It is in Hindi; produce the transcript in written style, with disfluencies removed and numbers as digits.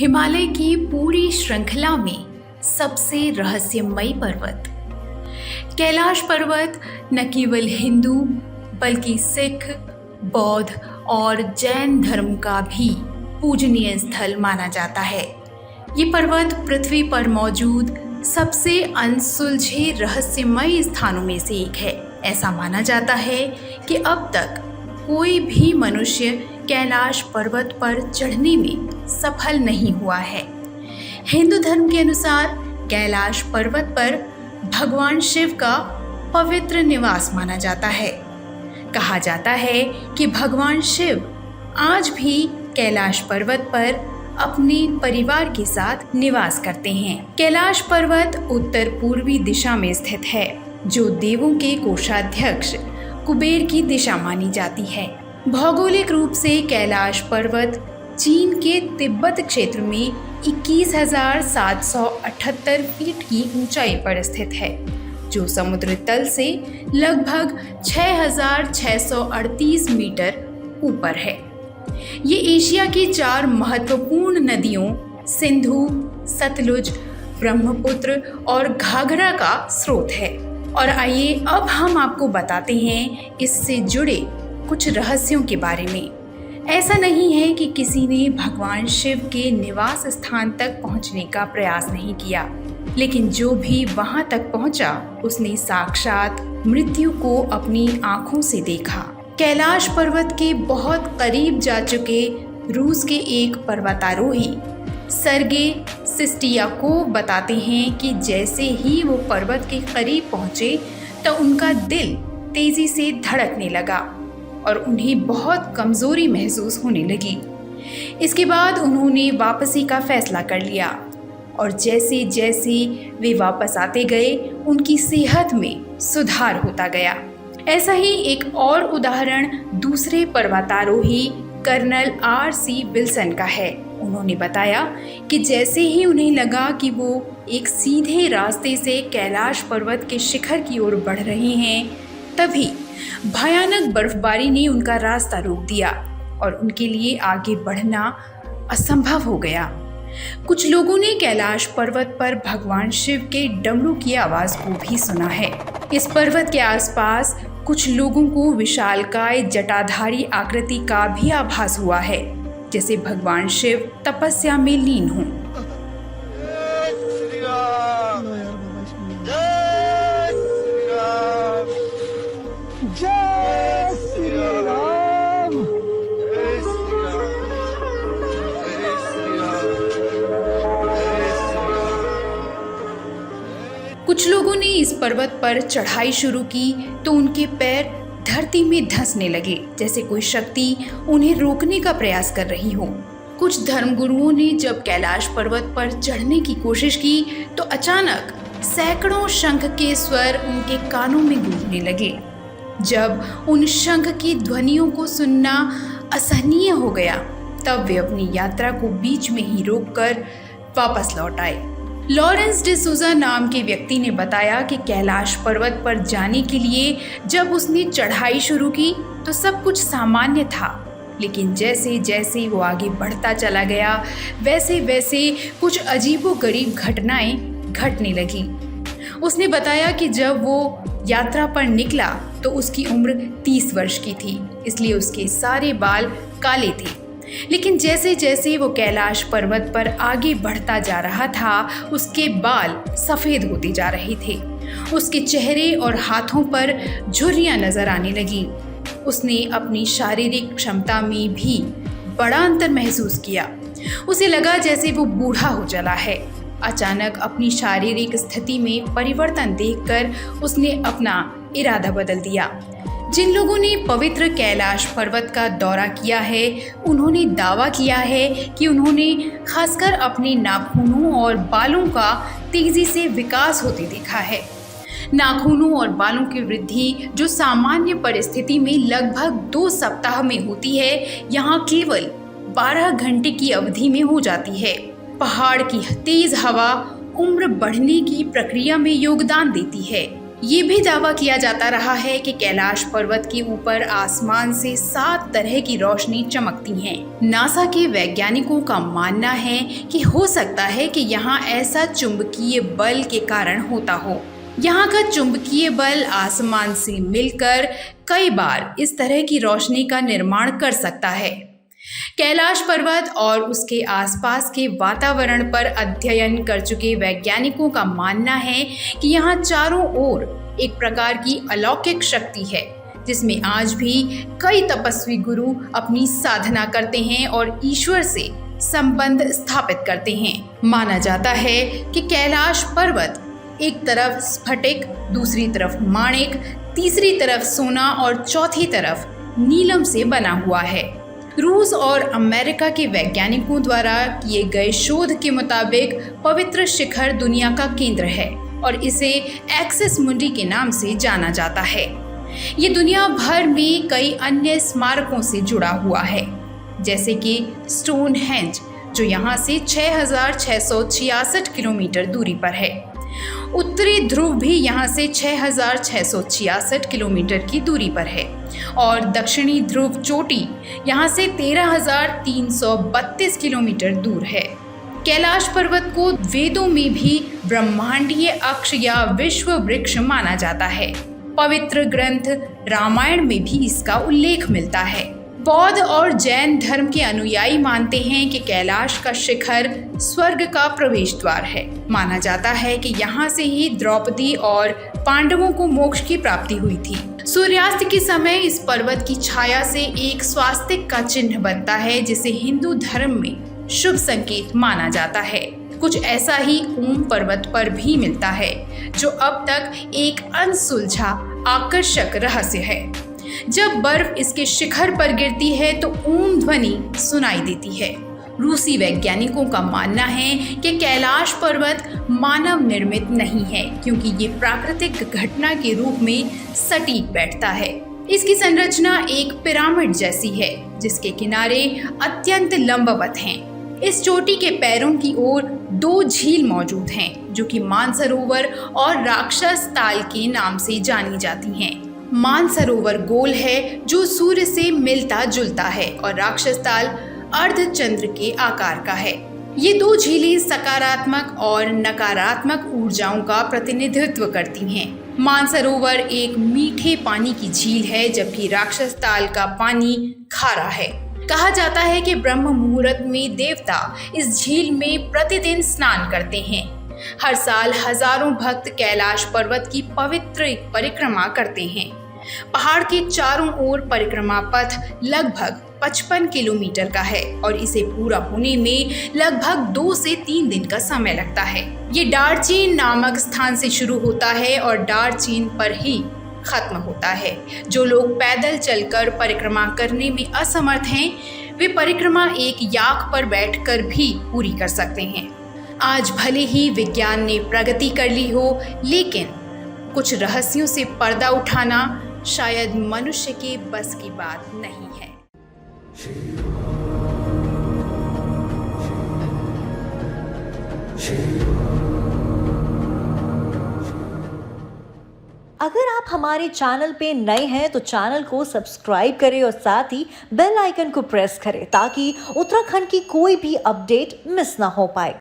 हिमालय की पूरी श्रृंखला में सबसे रहस्यमयी पर्वत कैलाश पर्वत न केवल हिंदू बल्कि सिख, बौद्ध और जैन धर्म का भी पूजनीय स्थल माना जाता है। ये पर्वत पृथ्वी पर मौजूद सबसे अनसुलझे रहस्यमयी स्थानों में से एक है। ऐसा माना जाता है कि अब तक कोई भी मनुष्य कैलाश पर्वत पर चढ़ने में सफल नहीं हुआ है। हिंदू धर्म के अनुसार कैलाश पर्वत पर भगवान शिव का पवित्र निवास माना जाता है। कहा जाता है कि भगवान शिव आज भी कैलाश पर्वत पर अपने परिवार के साथ निवास करते हैं। कैलाश पर्वत उत्तर पूर्वी दिशा में स्थित है, जो देवों के कोषाध्यक्ष कुबेर की दिशा मानी जाती है। भौगोलिक रूप से कैलाश पर्वत चीन के तिब्बत क्षेत्र में 21,778 फीट की ऊंचाई पर स्थित है, जो समुद्र तल से लगभग 6,638 मीटर ऊपर है। ये एशिया की 4 महत्वपूर्ण नदियों सिंधु, सतलुज, ब्रह्मपुत्र और घाघरा का स्रोत है। और आइए अब हम आपको बताते हैं इससे जुड़े कुछ रहस्यों के बारे में। ऐसा नहीं है कि किसी ने भगवान शिव के निवास स्थान तक पहुंचने का प्रयास नहीं किया, लेकिन जो भी वहां तक पहुंचा उसने साक्षात मृत्यु को अपनी आंखों से देखा। कैलाश पर्वत के बहुत करीब जा चुके रूस के एक पर्वतारोही सर्गे सिस्टियाकोव बताते हैं कि जैसे ही वो पर्वत के करीब पहुंचे तो उनका दिल तेजी से धड़कने लगा और उन्हें बहुत कमजोरी महसूस होने लगी। इसके बाद उन्होंने वापसी का फैसला कर लिया और जैसे जैसे वे वापस आते गए उनकी सेहत में सुधार होता गया। ऐसा ही एक और उदाहरण दूसरे पर्वतारोही कर्नल R.C. विल्सन का है। उन्होंने बताया कि जैसे ही उन्हें लगा कि वो एक सीधे रास्ते से कैलाश पर्वत के शिखर की ओर बढ़ रहे हैं, तभी भयानक बर्फबारी ने उनका रास्ता रोक दिया और उनके लिए आगे बढ़ना असंभव हो गया। कुछ लोगों ने कैलाश पर्वत पर भगवान शिव के डमरू की आवाज को भी सुना है। इस पर्वत के आसपास कुछ लोगों को विशालकाय जटाधारी आकृति का भी आभास हुआ है, जैसे भगवान शिव तपस्या में लीन हों। कुछ लोगों ने इस पर्वत पर चढ़ाई शुरू की तो उनके पैर धरती में धंसने लगे, जैसे कोई शक्ति उन्हें रोकने का प्रयास कर रही हो। कुछ धर्मगुरुओं ने जब कैलाश पर्वत पर चढ़ने की कोशिश की तो अचानक सैकड़ों शंख के स्वर उनके कानों में गूंजने लगे। जब उन शंख की ध्वनियों को सुनना असहनीय हो गया, तब वे अपनी यात्रा को बीच में ही रोककर वापस लौट आए। लॉरेंस डिसूजा नाम के व्यक्ति ने बताया कि कैलाश पर्वत पर जाने के लिए जब उसने चढ़ाई शुरू की तो सब कुछ सामान्य था, लेकिन जैसे जैसे वो आगे बढ़ता चला गया वैसे वैसे कुछ अजीबोगरीब घटनाएं घटने लगी। उसने बताया कि जब वो यात्रा पर निकला तो उसकी उम्र 30 वर्ष की थी, इसलिए उसके सारे बाल काले थे। लेकिन जैसे जैसे वो कैलाश पर्वत पर आगे बढ़ता जा रहा था, उसके बाल सफ़ेद होते जा रहे थे। उसके चेहरे और हाथों पर झुर्रियाँ नजर आने लगी। उसने अपनी शारीरिक क्षमता में भी बड़ा अंतर महसूस किया। उसे लगा जैसे वो बूढ़ा हो चला है। अचानक अपनी शारीरिक स्थिति में परिवर्तन देखकर उसने अपना इरादा बदल दिया। जिन लोगों ने पवित्र कैलाश पर्वत का दौरा किया है, उन्होंने दावा किया है कि उन्होंने खासकर अपने नाखूनों और बालों का तेजी से विकास होते देखा है। नाखूनों और बालों की वृद्धि जो सामान्य परिस्थिति में लगभग 2 सप्ताह में होती है, यहाँ केवल 12 घंटे की अवधि में हो जाती है। पहाड़ की तेज हवा उम्र बढ़ने की प्रक्रिया में योगदान देती है। ये भी दावा किया जाता रहा है कि कैलाश पर्वत के ऊपर आसमान से 7 तरह की रोशनी चमकती हैं। नासा के वैज्ञानिकों का मानना है कि हो सकता है कि यहाँ ऐसा चुंबकीय बल के कारण होता हो। यहाँ का चुंबकीय बल आसमान से मिलकर कई बार इस तरह की रोशनी का निर्माण कर सकता है। कैलाश पर्वत और उसके आसपास के वातावरण पर अध्ययन कर चुके वैज्ञानिकों का मानना है कि यहाँ चारों ओर एक प्रकार की अलौकिक शक्ति है, जिसमें आज भी कई तपस्वी गुरु अपनी साधना करते हैं और ईश्वर से संबंध स्थापित करते हैं। माना जाता है कि कैलाश पर्वत एक तरफ स्फटिक, दूसरी तरफ माणिक, तीसरी तरफ सोना और चौथी तरफ नीलम से बना हुआ है। रूस और अमेरिका के वैज्ञानिकों द्वारा किए गए शोध के मुताबिक पवित्र शिखर दुनिया का केंद्र है और इसे एक्सिस मुंडी के नाम से जाना जाता है। ये दुनिया भर में कई अन्य स्मारकों से जुड़ा हुआ है, जैसे कि स्टोनहेंज, जो यहाँ से 6,666 किलोमीटर दूरी पर है। उत्तरी ध्रुव भी यहाँ से 6,666 किलोमीटर की दूरी पर है और दक्षिणी ध्रुव चोटी यहाँ से 13,332 किलोमीटर दूर है। कैलाश पर्वत को वेदों में भी ब्रह्मांडीय अक्ष या विश्व वृक्ष माना जाता है। पवित्र ग्रंथ रामायण में भी इसका उल्लेख मिलता है। बौद्ध और जैन धर्म के अनुयायी मानते हैं कि कैलाश का शिखर स्वर्ग का प्रवेश द्वार है। माना जाता है कि यहाँ से ही द्रौपदी और पांडवों को मोक्ष की प्राप्ति हुई थी। सूर्यास्त के समय इस पर्वत की छाया से एक स्वास्तिक का चिन्ह बनता है, जिसे हिंदू धर्म में शुभ संकेत माना जाता है। कुछ ऐसा ही ओम पर्वत पर भी मिलता है, जो अब तक एक अनसुलझा आकर्षक रहस्य है। जब बर्फ इसके शिखर पर गिरती है तो ओम ध्वनि सुनाई देती है। रूसी वैज्ञानिकों का मानना है कि कैलाश पर्वत मानव निर्मित नहीं है, क्योंकि ये प्राकृतिक घटना के रूप में सटीक बैठता है। इसकी संरचना एक पिरामिड जैसी है, जिसके किनारे अत्यंत लंबवत हैं। इस चोटी के पैरों की ओर 2 झील मौजूद हैं, जो कि मानसरोवर और राक्षस ताल के नाम से जानी जाती हैं। मानसरोवर गोल है, जो सूर्य से मिलता जुलता है, और राक्षस ताल अर्धचंद्र के आकार का है। ये 2 झीलें सकारात्मक और नकारात्मक ऊर्जाओं का प्रतिनिधित्व करती हैं। मानसरोवर एक मीठे पानी की झील है, जबकि राक्षस ताल का पानी खारा है। कहा जाता है कि ब्रह्म मुहूर्त में देवता इस झील में प्रतिदिन स्नान करते हैं। हर साल हजारों भक्त कैलाश पर्वत की पवित्र परिक्रमा करते हैं। पहाड़ के चारों ओर परिक्रमा पथ लगभग 55 किलोमीटर का है और इसे पूरा होने में लगभग 2 से 3 दिन का समय लगता है। ये डारचीन नामक स्थान से शुरू होता है और डारचीन पर ही खत्म होता है। जो लोग पैदल चलकर परिक्रमा करने में असमर्थ हैं, वे परिक्रमा एक याक पर बैठकर भी पूरी कर सकते हैं। आज भले ही विज्ञान ने प्रगति कर ली हो, लेकिन कुछ रहस्यों से पर्दा उठाना शायद मनुष्य के बस की बात नहीं है। अगर आप हमारे चैनल पे नए हैं तो चैनल को सब्सक्राइब करें और साथ ही बेल आइकन को प्रेस करें, ताकि उत्तराखंड की कोई भी अपडेट मिस ना हो पाए।